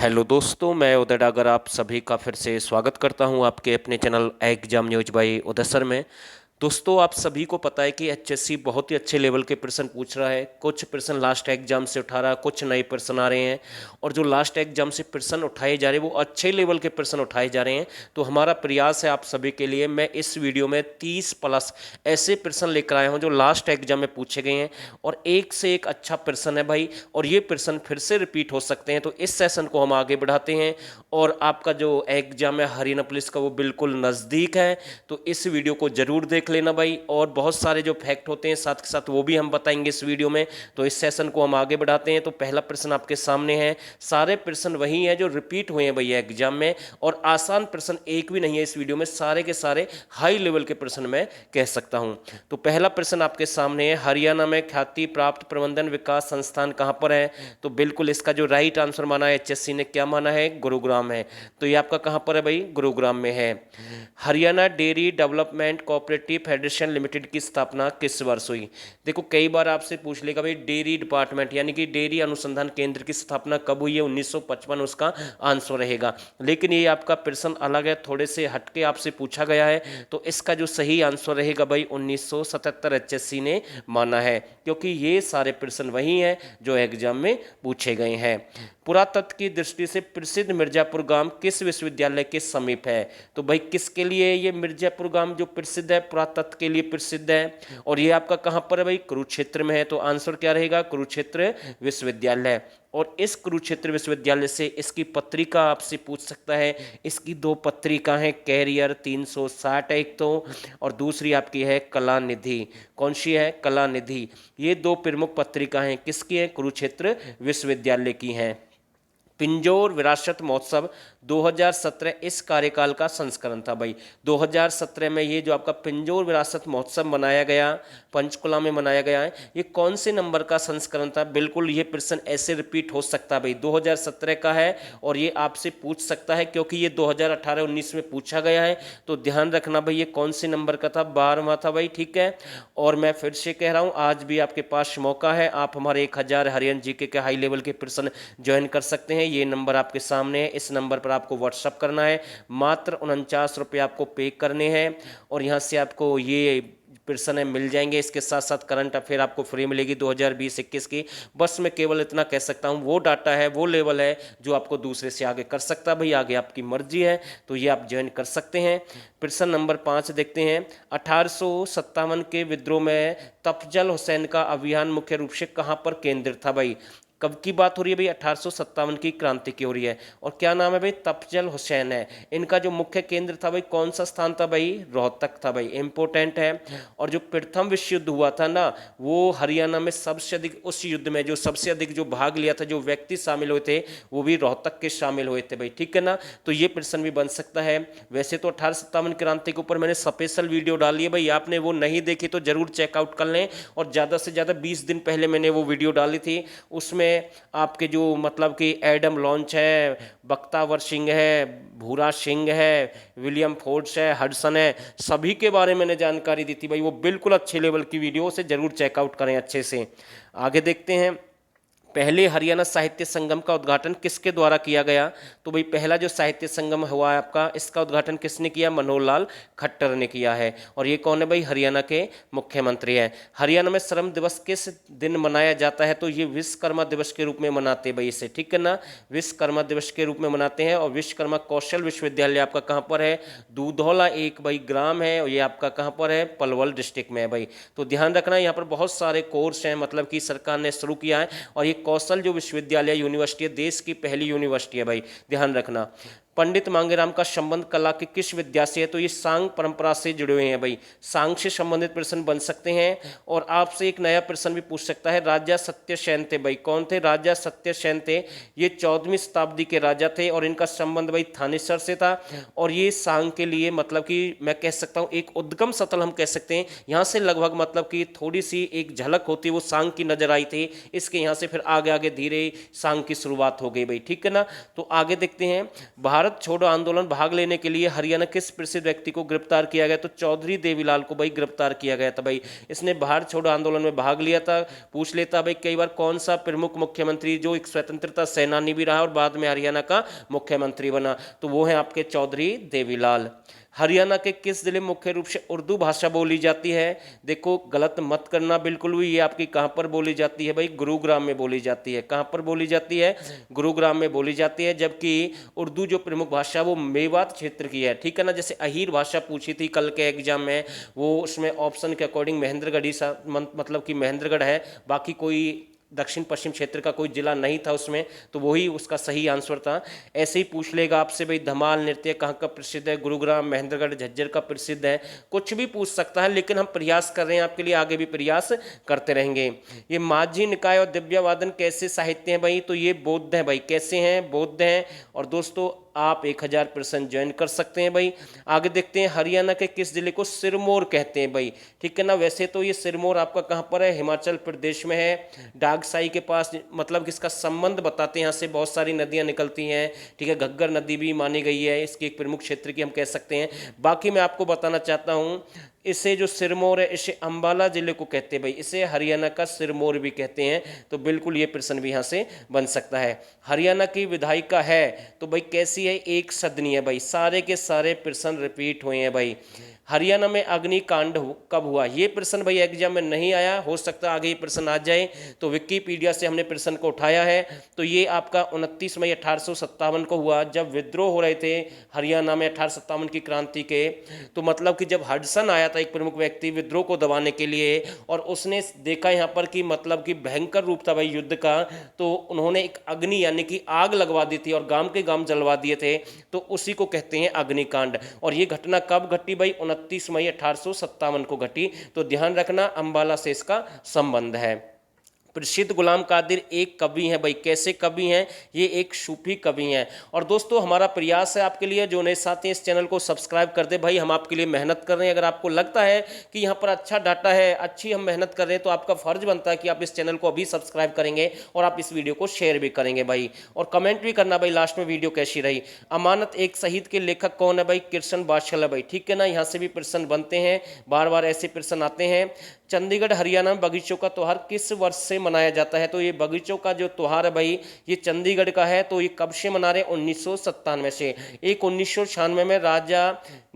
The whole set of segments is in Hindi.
हेलो दोस्तों, मैं उदय डागर आप सभी का फिर से स्वागत करता हूं आपके अपने चैनल एग्जाम न्यूज बाय उदय सर में। दोस्तों, आप सभी को पता है कि एचएससी बहुत ही अच्छे लेवल के प्रश्न पूछ रहा है। कुछ प्रश्न लास्ट एग्जाम से उठा रहा है, कुछ नए प्रश्न आ रहे हैं और जो लास्ट एग्जाम से प्रश्न उठाए जा रहे हैं वो अच्छे लेवल के प्रश्न उठाए जा रहे हैं। तो हमारा प्रयास है आप सभी के लिए, मैं इस वीडियो में 30 प्लस ऐसे प्रश्न लेकर आया हूं जो लास्ट एग्जाम में पूछे गए हैं और एक से एक अच्छा प्रश्न है भाई, और ये प्रश्न फिर से रिपीट हो सकते हैं। तो इस सेशन को हम आगे बढ़ाते हैं और आपका जो एग्जाम है हरियाणा पुलिस का वो बिल्कुल नज़दीक है, तो इस वीडियो को जरूर देख लेना भाई। और बहुत सारे जो फैक्ट होते हैं साथ के साथ वो भी हम बताएंगे इस वीडियो में। तो इस सेशन को हम आगे बढ़ाते हैं। तो पहला प्रश्न आपके सामने है, सारे प्रश्न वही हैं जो रिपीट हुए हैं भैया एग्जाम में, और आसान प्रश्न एक भी नहीं है इस वीडियो में, सारे के सारे हाई लेवल के प्रश्न मैं कह सकता हूं। तो पहला प्रश्न आपके सामने है, हरियाणा में ख्याति प्राप्त प्रबंधन विकास संस्थान कहां पर है? तो बिल्कुल इसका जो राइट आंसर माना है एचएससी ने, क्या माना है? गुरुग्राम है। तो ये आपका कहां पर है भाई? गुरुग्राम में है। Haryana dairy development cooperative federation limited की स्थापना किस वर्ष हुई? देखो कई बार आपसे पूछ लेगा भाई डेयरी डिपार्टमेंट यानी कि डेयरी अनुसंधान केंद्र की स्थापना कब हुई है? 1955 उसका आंसर रहेगा। लेकिन ये आपका प्रश्न अलग है, थोड़े से हटके आपसे पूछा गया है, तो इसका जो सही आंसर रहेगा भाई 1977 एचएससी ने माना है, क्योंकि ये सारे प्रश्न वही हैं जो एग्जाम में पूछे गए हैं। पुरातत्व की दृष्टि से प्रसिद्ध मिर्जापुर गांव किस विश्वविद्यालय के समीप है? तो भाई किसके लिए ये मिर्जापुर गांव जो प्रसिद्ध है? पुरातत्व के लिए प्रसिद्ध है, और ये आपका कहां पर है भाई? कुरुक्षेत्र में है। तो आंसर क्या रहेगा? कुरुक्षेत्र विश्वविद्यालय। और इस कुरुक्षेत्र विश्वविद्यालय से इसकी पत्रिका आपसे पूछ सकता है। इसकी दो पत्रिका हैं, कैरियर 360 एक तो, और दूसरी आपकी है कला निधि। कौन सी है? कला निधि। ये दो प्रमुख पत्रिका हैं, किसकी हैं? कुरुक्षेत्र विश्वविद्यालय की हैं। पिंजौर विरासत महोत्सव 2017 इस कार्यकाल का संस्करण था भाई। 2017 में ये जो आपका पिंजौर विरासत महोत्सव मनाया गया, पंचकुला में मनाया गया है, ये कौन से नंबर का संस्करण था? बिल्कुल ये प्रश्न ऐसे रिपीट हो सकता है भाई, 2017 का है और ये आपसे पूछ सकता है क्योंकि ये 2018-19 में पूछा गया है। तो ध्यान रखना भाई ये कौन से नंबर का था? 12वां था भाई, ठीक है। और मैं फिर से कह रहा हूँ, आज भी आपके पास मौका है, आप हमारे 1000 हरियाणा जीके के हाई लेवल के प्रश्न ज्वाइन कर सकते हैं। ये नंबर आपके सामने है, इस नंबर पर आपको व्हाट्सअप करना है, मात्र 49 रुपये आपको पे करने हैं और यहाँ से आपको ये प्रश्न है मिल जाएंगे। इसके साथ साथ करंट अफेयर आपको फ्री मिलेगी 2020-21 की। बस मैं केवल इतना कह सकता हूँ, वो डाटा है, वो लेवल है जो आपको दूसरे से आगे कर सकता है भाई, आगे आपकी मर्जी है, तो ये आप ज्वाइन कर सकते हैं। प्रश्न नंबर 5 देखते हैं, 1857 के विद्रोह में तफजल हुसैन का अभियान मुख्य रूप से कहाँ पर केंद्रित था भाई? कब की बात हो रही है भाई? 1857 की क्रांति की हो रही है, और क्या नाम है भाई? तफजल हुसैन है। इनका जो मुख्य केंद्र था भाई, कौन सा स्थान था भाई? रोहतक था भाई, इंपोर्टेंट है। और जो प्रथम विश्व युद्ध हुआ था ना, वो हरियाणा में सबसे अधिक, उस युद्ध में जो सबसे अधिक जो भाग लिया था, जो व्यक्ति शामिल हुए थे, वो भी रोहतक के शामिल हुए थे भाई, ठीक है ना। तो ये प्रश्न भी बन सकता है। वैसे तो 1857 क्रांति के ऊपर मैंने स्पेशल वीडियो डाली है भाई, आपने वो नहीं देखी तो जरूर चेकआउट कर लें, और ज़्यादा से ज़्यादा 20 दिन पहले मैंने वो वीडियो डाली थी। उसमें आपके जो मतलब कि एडम लॉन्च है, बख्तावर सिंह है, भूरा सिंह है, विलियम फोर्ड्स है, हडसन है, सभी के बारे में मैंने जानकारी दी थी भाई। वो बिल्कुल अच्छे लेवल की वीडियो से जरूर चेकआउट करें अच्छे से। आगे देखते हैं, पहले हरियाणा साहित्य संगम का उद्घाटन किसके द्वारा किया गया? तो भाई पहला जो साहित्य संगम हुआ है आपका, इसका उद्घाटन किसने किया? मनोहर लाल खट्टर ने किया है। और ये कौन है भाई? हरियाणा के मुख्यमंत्री हैं। हरियाणा में श्रम दिवस किस दिन मनाया जाता है? तो ये विश्वकर्मा दिवस के रूप में मनाते हैं भाई इसे, ठीक है ना, विश्वकर्मा दिवस के रूप में मनाते हैं। और विश्वकर्मा कौशल विश्वविद्यालय आपका कहाँ पर है? दूधौला एक भाई ग्राम है, और ये आपका कहाँ पर है? पलवल डिस्ट्रिक्ट में है भाई। तो ध्यान रखना, यहाँ पर बहुत सारे कोर्स हैं, मतलब कि सरकार ने शुरू किया है, और ये कौशल जो विश्वविद्यालय यूनिवर्सिटी है, देश की पहली यूनिवर्सिटी है भाई, ध्यान रखना। पंडित मांगेराम का संबंध कला की किस विद्या से है? तो ये सांग परंपरा से जुड़े हुए हैं भाई, सांग से संबंधित प्रश्न बन सकते हैं। और आपसे एक नया प्रश्न भी पूछ सकता है, राजा सत्यसेन थे भाई, कौन थे? राजा सत्यसेन थे, ये 14वीं शताब्दी के राजा थे, और इनका संबंध भाई थानेसर से था। और ये सांग के लिए मतलब कि मैं कह सकता हूँ एक उद्गम स्थल हम कह सकते हैं, यहाँ से लगभग मतलब कि थोड़ी सी एक झलक होती है वो सांग की नजर आई थी, इसके यहाँ से फिर आगे आगे धीरे सांग की शुरुआत हो गई भाई, ठीक है ना। तो आगे देखते हैं, भारत भारत छोड़ो आंदोलन भाग लेने के लिए हरियाणा किस प्रसिद्ध व्यक्ति को गिरफ्तार किया गया? तो चौधरी देवीलाल को भाई गिरफ्तार किया गया था भाई। इसने भारत छोड़ो आंदोलन में भाग लिया था। पूछ लेता भाई कई बार कौन सा प्रमुख मुख्यमंत्री जो एक स्वतंत्रता सेनानी भी रहा और बाद में हरियाणा का मुख्यमंत्री बना, तो वो है आपके चौधरी देवीलाल। हरियाणा के किस जिले में मुख्य रूप से उर्दू भाषा बोली जाती है? देखो गलत मत करना बिल्कुल भी, ये आपकी कहाँ पर बोली जाती है भाई? गुरुग्राम में बोली जाती है। कहाँ पर बोली जाती है? गुरुग्राम में बोली जाती है। जबकि उर्दू जो प्रमुख भाषा वो मेवात क्षेत्र की है, ठीक है ना। जैसे अहीर भाषा पूछी थी कल के एग्जाम में, वो उसमें ऑप्शन के अकॉर्डिंग महेंद्रगढ़ ही मतलब कि महेंद्रगढ़ है, बाकी कोई दक्षिण पश्चिम क्षेत्र का कोई जिला नहीं था उसमें, तो वही उसका सही आंसर था। ऐसे ही पूछ लेगा आपसे भाई धमाल नृत्य कहाँ का प्रसिद्ध है? गुरुग्राम, महेंद्रगढ़, झज्जर का प्रसिद्ध है। कुछ भी पूछ सकता है, लेकिन हम प्रयास कर रहे हैं आपके लिए, आगे भी प्रयास करते रहेंगे। ये माझी निकाय और दिव्यावादन कैसे साहित्य हैं भाई? तो ये बौद्ध हैं भाई। कैसे हैं? बौद्ध हैं। और दोस्तों आप 1000% ज्वाइन कर सकते हैं भाई। आगे देखते हैं, हरियाणा के किस जिले को सिरमौर कहते हैं भाई? ठीक है ना। वैसे तो ये सिरमौर आपका कहाँ पर है? हिमाचल प्रदेश में है, डागसाई के पास। मतलब इसका संबंध बताते हैं, यहाँ से बहुत सारी नदियाँ निकलती हैं, ठीक है। घग्गर नदी भी मानी गई है इसके एक प्रमुख क्षेत्र की, हम कह सकते हैं। बाकी मैं आपको बताना चाहता हूँ, इसे जो सिरमौर है इसे अंबाला जिले को कहते हैं भाई। इसे हरियाणा का सिरमौर भी कहते हैं। तो बिल्कुल ये प्रश्न भी यहाँ से बन सकता है। हरियाणा की विधायिका है तो भाई कैसी है? एक सदनीय भाई। सारे के सारे प्रश्न रिपीट हुए हैं भाई। हरियाणा में अग्निकांड कब हुआ? ये प्रश्न भाई एग्जाम में नहीं आया, हो सकता है आगे ये प्रश्न आ जाए, तो विकिपीडिया से हमने प्रश्न को उठाया है। तो ये आपका 29 मई 1857 को हुआ, जब विद्रोह हो रहे थे हरियाणा में 1857 की क्रांति के। तो मतलब कि जब हडसन आया था एक प्रमुख व्यक्ति विद्रोह को दबाने के लिए, और उसने देखा यहाँ पर कि मतलब कि भयंकर रूप था भाई युद्ध का, तो उन्होंने एक अग्नि यानी कि आग लगवा दी थी और गांव के गांव जलवा दिए थे। तो उसी को कहते हैं अग्निकांड। और ये घटना कब घटी भाई? 29 मई 1857 को घटी। तो ध्यान रखना, अंबाला से इसका संबंध है। प्रसिद्ध गुलाम कादिर एक कवि हैं भाई। कैसे कवि हैं? ये एक सूफी कवि हैं। और दोस्तों हमारा प्रयास है आपके लिए, जो नए साथी इस चैनल को सब्सक्राइब कर दे भाई। हम आपके लिए मेहनत कर रहे हैं। अगर आपको लगता है कि यहाँ पर अच्छा डाटा है, अच्छी हम मेहनत कर रहे हैं, तो आपका फर्ज बनता है कि आप इस चैनल को अभी सब्सक्राइब करेंगे और आप इस वीडियो को शेयर भी करेंगे भाई। और कमेंट भी करना भाई लास्ट में वीडियो कैसी रही। अमानत एक शहीद के लेखक कौन है भाई? कृष्ण बादशाह भाई। ठीक है ना। यहाँ से भी प्रश्न बनते हैं, बार बार ऐसे प्रश्न आते हैं। चंडीगढ़ हरियाणा में बगीचों का त्यौहार किस वर्ष से मनाया जाता है? तो ये बगीचों का जो त्यौहार है भाई, ये चंडीगढ़ का है। तो ये कब से मना रहे हैं? 1997 से। एक 1996 में राजा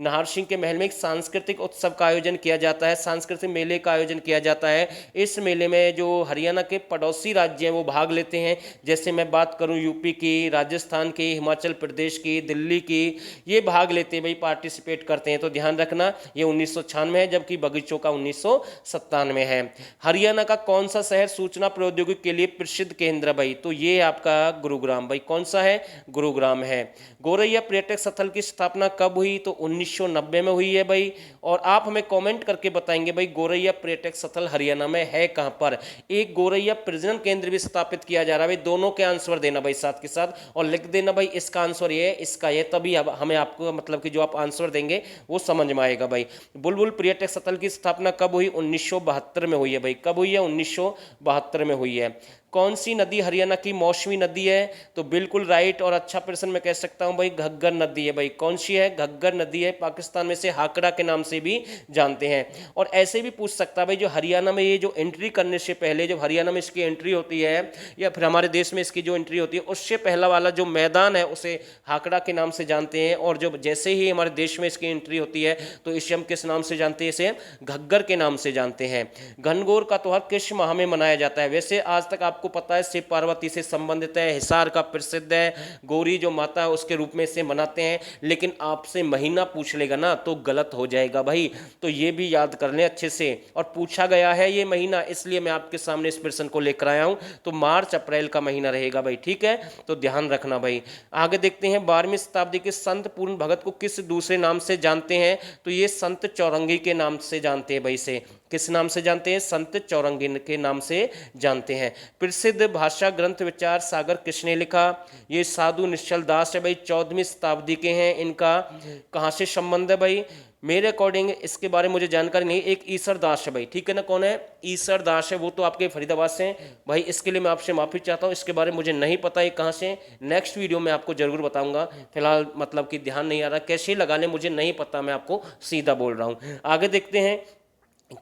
नाहर सिंह के महल में एक सांस्कृतिक उत्सव का आयोजन किया जाता है, सांस्कृतिक मेले का आयोजन किया जाता है। इस मेले में जो हरियाणा के पड़ोसी राज्य हैं वो भाग लेते हैं। जैसे मैं बात करूं यूपी की, राजस्थान की, हिमाचल प्रदेश की, दिल्ली की, ये भाग लेते हैं भाई, पार्टिसिपेट करते हैं। तो ध्यान रखना, ये 1996 है, जबकि बगीचों का 1997 है। हरियाणा का कौन सा शहर सूचना प्रौद्योगिकी के लिए प्रसिद्ध केंद्र भाई? तो ये आपका गुरुग्राम भाई। कौन सा है? गुरुग्राम है। गोरैया पर्यटक स्थल की स्थापना कब हुई? तो 1990 में हुई है भाई। और आप हमें कमेंट करके बताएंगे भाई गोरैया पर्यटक स्थल हरियाणा में है कहां पर। एक गोरैया प्रजनन केंद्र भी स्थापित किया जा रहा है भाई। दोनों के आंसर देना भाई साथ के साथ, और लिख देना भाई इसका आंसर ये है, इसका ये, तभी हमें आपको मतलब कि जो आप आंसर देंगे वो समझ में आएगा भाई। बुलबुल पर्यटक स्थल की स्थापना कब हुई? 1972 में हुई है भाई। कब हुई है? 1972 में हुई है। कौन सी नदी हरियाणा की मौसमी नदी है? तो बिल्कुल राइट और अच्छा प्रश्न मैं कह सकता हूं भाई, घग्गर नदी है भाई। कौन सी है? घग्गर नदी है। पाकिस्तान में से हाकड़ा के नाम से भी जानते हैं। और ऐसे भी पूछ सकता है भाई, जो हरियाणा में ये जो एंट्री करने से पहले, जब हरियाणा में इसकी एंट्री होती है या फिर हमारे देश में इसकी जो एंट्री होती है, उससे पहला वाला जो मैदान है उसे हाकड़ा के नाम से जानते हैं। और जो जैसे ही हमारे देश में इसकी एंट्री होती है तो इसे हम किस नाम से जानते हैं? इसे घग्गर के नाम से जानते हैं। घनघोर का त्योहार किस माह में मनाया जाता है? वैसे आज तक आपको पता है शिव पार्वती से संबंधित है, हिसार का प्रसिद्ध है, गौरी जो माता है उसके रूप में इसे मनाते हैं। लेकिन आपसे महीना पूछ लेगा ना तो गलत हो जाएगा भाई, तो ये भी याद कर लें अच्छे से। और पूछा गया है ये महीना, इसलिए मैं आपके सामने इस प्रश्न को लेकर आया हूं। तो मार्च अप्रैल का महीना रहेगा भाई। ठीक है, तो ध्यान रखना भाई। आगे देखते हैं, 12वीं शताब्दी के संत पूर्ण भगत को किस दूसरे नाम से जानते हैं? तो ये संत चौरंगी के नाम से जानते हैं भाई से। किस नाम से जानते हैं? संत चौरंगी के नाम से जानते हैं। प्रसिद्ध भाषा ग्रंथ विचार सागर किसने लिखा? ये साधु निश्चल दास है भाई, 14वीं शताब्दी के हैं। इनका कहाँ से संबंध है भाई? मेरे अकॉर्डिंग इसके बारे में मुझे जानकारी नहीं। एक ईसर दास है भाई, ठीक है ना। कौन है? ईसर दास है, वो तो आपके फरीदाबाद से हैं भाई। इसके लिए मैं आपसे माफ़ी चाहता हूँ, इसके बारे में मुझे नहीं पता है कहाँ से। नेक्स्ट वीडियो में आपको जरूर बताऊंगा। फिलहाल मतलब कि ध्यान नहीं आ रहा, कैसे लगाने मुझे नहीं पता, मैं आपको सीधा बोल रहा हूँ। आगे देखते हैं।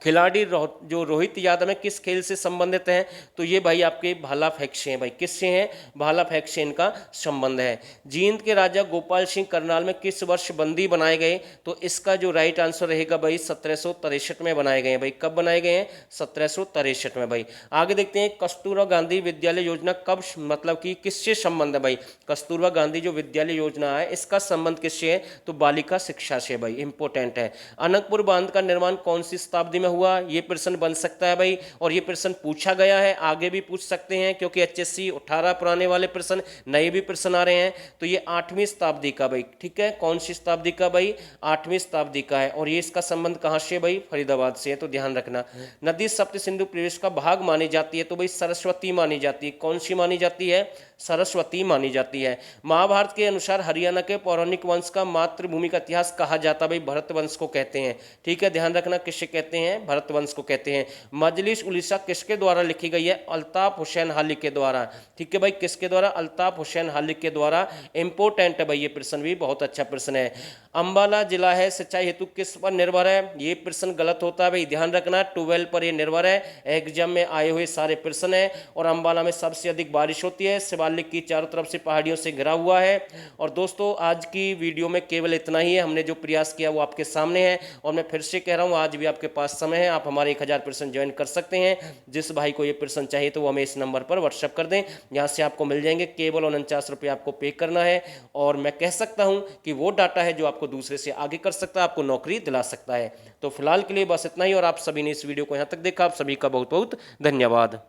खिलाड़ी जो रोहित यादव है किस खेल से संबंधित हैं? तो ये भाई आपके भाला फेंक से हैं भाई। किससे हैं? भाला फेंक से इनका संबंध है। जींद के राजा गोपाल सिंह करनाल में किस वर्ष बंदी बनाए गए? तो इसका जो राइट आंसर रहेगा भाई 1763 में बनाए गए हैं भाई। कब बनाए गए हैं? 1763 में भाई। आगे देखते हैं। कस्तूरबा गांधी विद्यालय योजना कब मतलब कि किससे संबंध है भाई? कस्तूरबा गांधी जो विद्यालय योजना है इसका संबंध किससे है? तो बालिका शिक्षा से भाई, इंपॉर्टेंट है। अनकपुर बांध का निर्माण कौन सी शताब्दी में हुआ? ये प्रश्न बन सकता है भाई, और ये प्रश्न पूछा गया है, आगे भी पूछ सकते हैं, क्योंकि एचएससी 18 पुराने वाले प्रश्न, नए भी प्रश्न आ रहे हैं। तो ये 8वीं शताब्दी का भाई, ठीक है। कौन सी शताब्दी का भाई? 8वीं शताब्दी का है। और ये इसका संबंध कहां से भाई? फरीदाबाद से है, तो ध्यान रखना। नदी सप्त सिंधु प्रदेश का भाग मानी जाती है? तो भाई सरस्वती मानी जाती है। कौन सी मानी जाती है? सरस्वती मानी जाती है। महाभारत के अनुसार हरियाणा के पौराणिक वंश का मातृभूमि का इतिहास कहा जाता भाई? भरत वंश को कहते हैं, ठीक है। ध्यान रखना, किससे कहते हैं? भरत वंश को कहते हैं। मजलिस उड़ीसा किसके द्वारा लिखी गई है? अल्ताफ हुसैन हालिक के द्वारा, ठीक है भाई। किसके द्वारा? अल्ताफ हुसैन हालिक के द्वारा। इंपोर्टेंट है भाई, ये प्रश्न भी बहुत अच्छा प्रश्न है। अंबाला जिला है सिंचाई हेतु किस पर निर्भर है? ये प्रश्न गलत होता है भाई, ध्यान रखना। 12 पर ये निर्भर है। एग्जाम में आए हुए सारे प्रश्न है। और अंबाला में सबसे अधिक बारिश होती है। शिवालिक की चारों तरफ से पहाड़ियों से घिरा हुआ है। और दोस्तों आज की वीडियो में केवल इतना ही है। हमने जो प्रयास किया वो आपके सामने है। और मैं फिर से कह रहा हूँ, आज भी आपके पास समय है, आप हमारे 1000% ज्वाइन कर सकते हैं। जिस भाई को ये प्रश्न चाहिए तो वो हमें इस नंबर पर व्हाट्सएप कर दें, यहाँ से आपको मिल जाएंगे। केवल 49 रुपये आपको पे करना है। और मैं कह सकता हूँ कि वो डाटा है जो आपको दूसरे से आगे कर सकता है, आपको नौकरी दिला सकता है। तो फिलहाल के लिए बस इतना ही। और आप सभी ने इस वीडियो को यहाँ तक देखा, आप सभी का बहुत बहुत धन्यवाद।